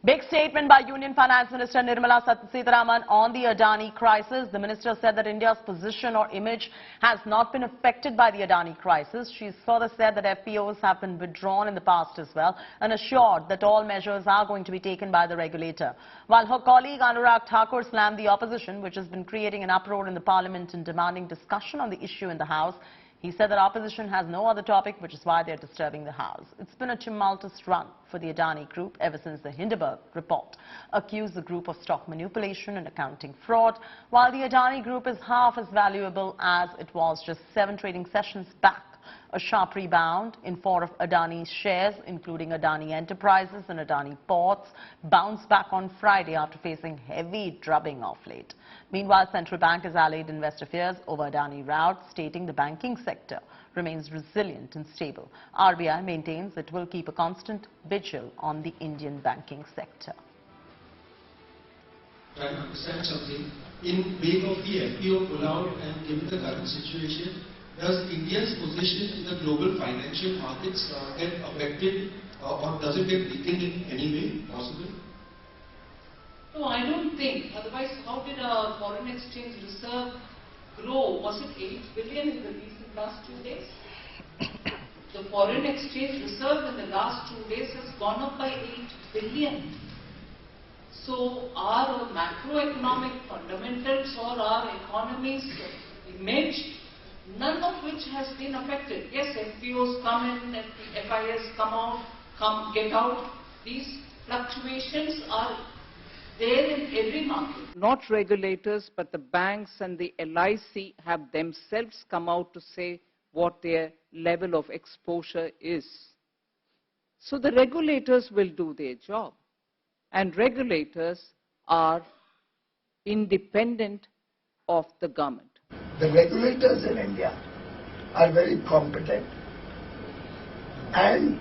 Big statement by Union Finance Minister Nirmala Sitharaman on the Adani crisis. The minister said that India's position or image has not been affected by the Adani crisis. She further said that FPOs have been withdrawn in the past as well and assured that all measures are going to be taken by the regulator. While her colleague Anurag Thakur slammed the opposition, which has been creating an uproar in the parliament and demanding discussion on the issue in the House, he said that opposition has no other topic, which is why they're disturbing the House. It's been a tumultuous run for the Adani group ever since the Hindenburg report accused the group of stock manipulation and accounting fraud. While the Adani group is half as valuable as it was just 7 trading sessions back, a sharp rebound in 4 of Adani's shares, including Adani Enterprises and Adani Ports, bounced back on Friday after facing heavy drubbing of late. Meanwhile, Central Bank has allayed investor fears over Adani rout, stating the banking sector remains resilient and stable. RBI maintains it will keep a constant vigil on the Indian banking sector. Trying to understand something. In wake of the FPO pullout and given the current situation, does India's position in the global financial markets get affected or does it get weakened in any way possible? No, I don't think. Otherwise, how did our foreign exchange reserve grow? Was it 8 billion in the recent last 2 days? The foreign exchange reserve in the last 2 days has gone up by 8 billion. So our macroeconomic fundamentals or our economy's image, none of which has been affected. Yes, FPOs come in, FIS come out, get out. These fluctuations are there in every market. Not regulators, but the banks and the LIC have themselves come out to say what their level of exposure is. So the regulators will do their job. And regulators are independent of the government. The regulators in India are very competent, and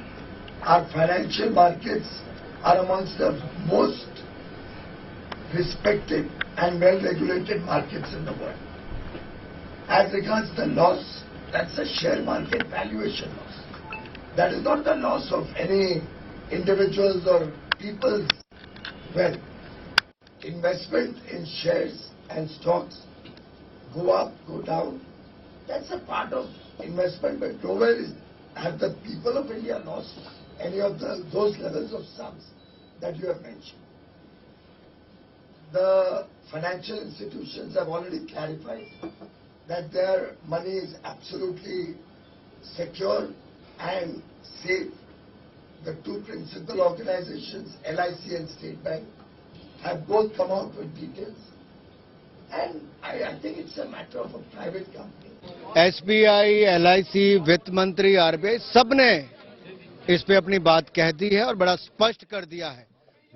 our financial markets are amongst the most respected and well-regulated markets in the world. As regards the loss, that's a share market valuation loss. That is not the loss of any individuals or people's wealth. Investment in shares and stocks go up, go down. That's a part of investment, but nowhere have the people of India lost any of those levels of sums that you have mentioned. The financial institutions have already clarified that their money is absolutely secure and safe. The 2 principal organizations, LIC and State Bank, have both come out with details. And I think it's a matter of a private company. SBI, LIC, वित्त मंत्री, RBI सबने इस पे अपनी बात कह दी है और बड़ा स्पष्ट कर दिया है।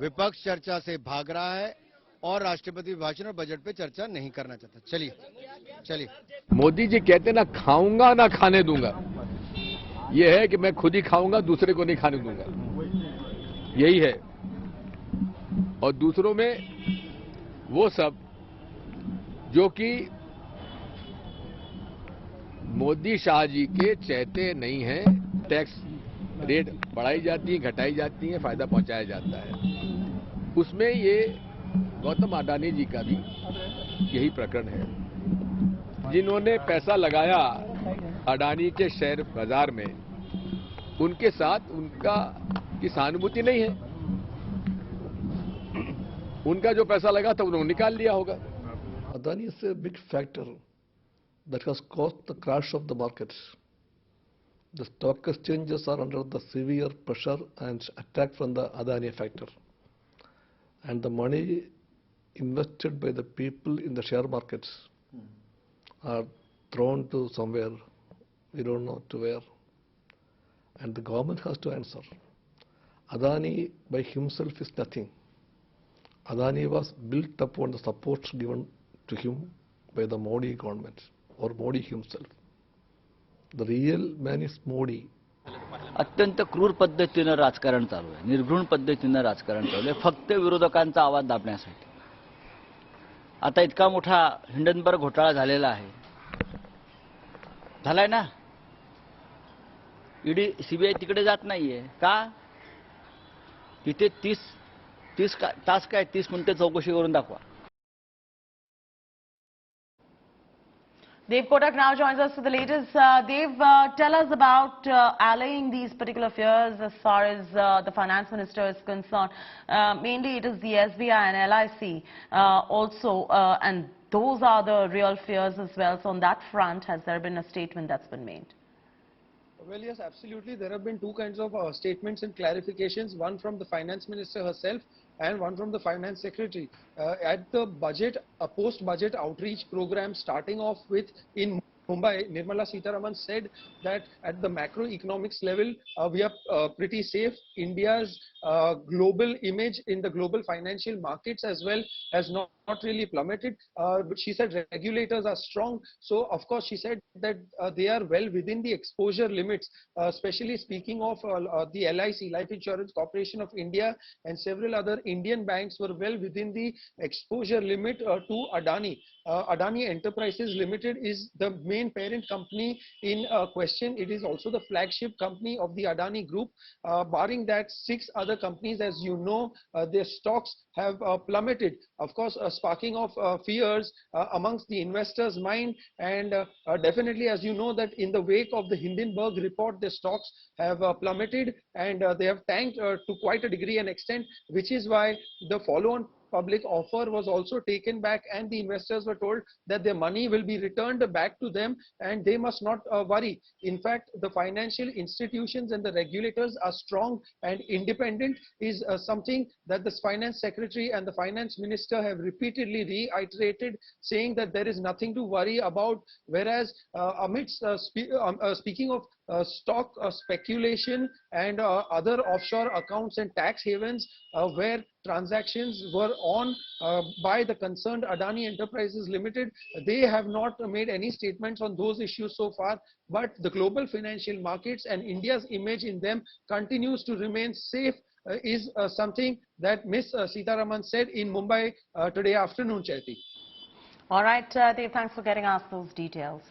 विपक्ष चर्चा से भाग रहा है और राष्ट्रपति भाषण और बजट पे चर्चा नहीं करना चाहता। चलिए। मोदी जी कहते ना खाऊंगा ना खाने दूंगा। ये है कि मैं खुद ही खाऊंगा, दूसरे को नहीं खाने दूंगा। यही है। और दूसरों में वो सब जो कि मोदी शाह जी के चहते नहीं हैं, टैक्स रेट बढ़ाई जाती है, घटाई जाती है, फायदा पहुंचाया जाता है। उसमें ये गौतम अडानी जी का भी यही प्रकरण है। जिन्होंने पैसा लगाया अडानी के शेयर बाजार में, उनके साथ उनका की सहानुभूति नहीं है। उनका जो पैसा लगा था उन्होंने निकाल लिया होगा। Adani is a big factor that has caused the crash of the markets. The stock exchanges are under the severe pressure and attack from the Adani factor. And the money invested by the people in the share markets are thrown to somewhere, we don't know to where. And the government has to answer. Adani by himself is nothing. Adani was built upon the support given to him by the Modi government or Modi himself. The real man is Modi. अत्यंत क्रूर पद्धतीने राजकारण चालू आहे, निर्घृण पद्धतीने राजकारण चालू आहे, फक्त विरोधकांचा आवाज दाबण्यासाठी. आता इतका मोठा हिंडनबर्ग घोटाळा झालेला आहे, झालाय ना. ईडी सीबीआय तिकडे जात नाहीये का? तिथे 30 तास काय 30 मिनिटं चौकशी करून दाखवा. Dev Kotak now joins us for the latest. Dev, tell us about allaying these particular fears as far as the finance minister is concerned. Mainly it is the SBI and LIC also, and those are the real fears as well. So on that front, has there been a statement that's been made? Well, yes, absolutely. There have been two kinds of statements and clarifications, one from the finance minister herself and one from the finance secretary. At the budget, a post-budget outreach program starting off with in Mumbai, Nirmala Sitharaman said that at the macroeconomics level, we are pretty safe. India's global image in the global financial markets as well has not really plummeted. But she said regulators are strong. So, of course, she said that they are well within the exposure limits, especially speaking of the LIC, Life Insurance Corporation of India, and several other Indian banks were well within the exposure limit to Adani. Adani Enterprises Limited is the main parent company in question. It is also the flagship company of the Adani Group. Barring that, 6 other companies, as you know, their stocks have plummeted. Of course, sparking of fears amongst the investors' mind, and definitely, as you know, that in the wake of the Hindenburg report, the stocks have plummeted and they have tanked to quite a degree and extent, which is why the follow-on public offer was also taken back, and the investors were told that their money will be returned back to them and they must not worry. In fact, the financial institutions and the regulators are strong and independent is something that the finance secretary and the finance minister have repeatedly reiterated, saying that there is nothing to worry about. Whereas amidst speaking of stock speculation and other offshore accounts and tax havens where transactions were on by the concerned Adani Enterprises Limited, they have not made any statements on those issues so far, but the global financial markets and India's image in them continues to remain safe is something that Ms. Sitharaman said in Mumbai today afternoon, Chaiti. All right, Dev, thanks for getting us those details.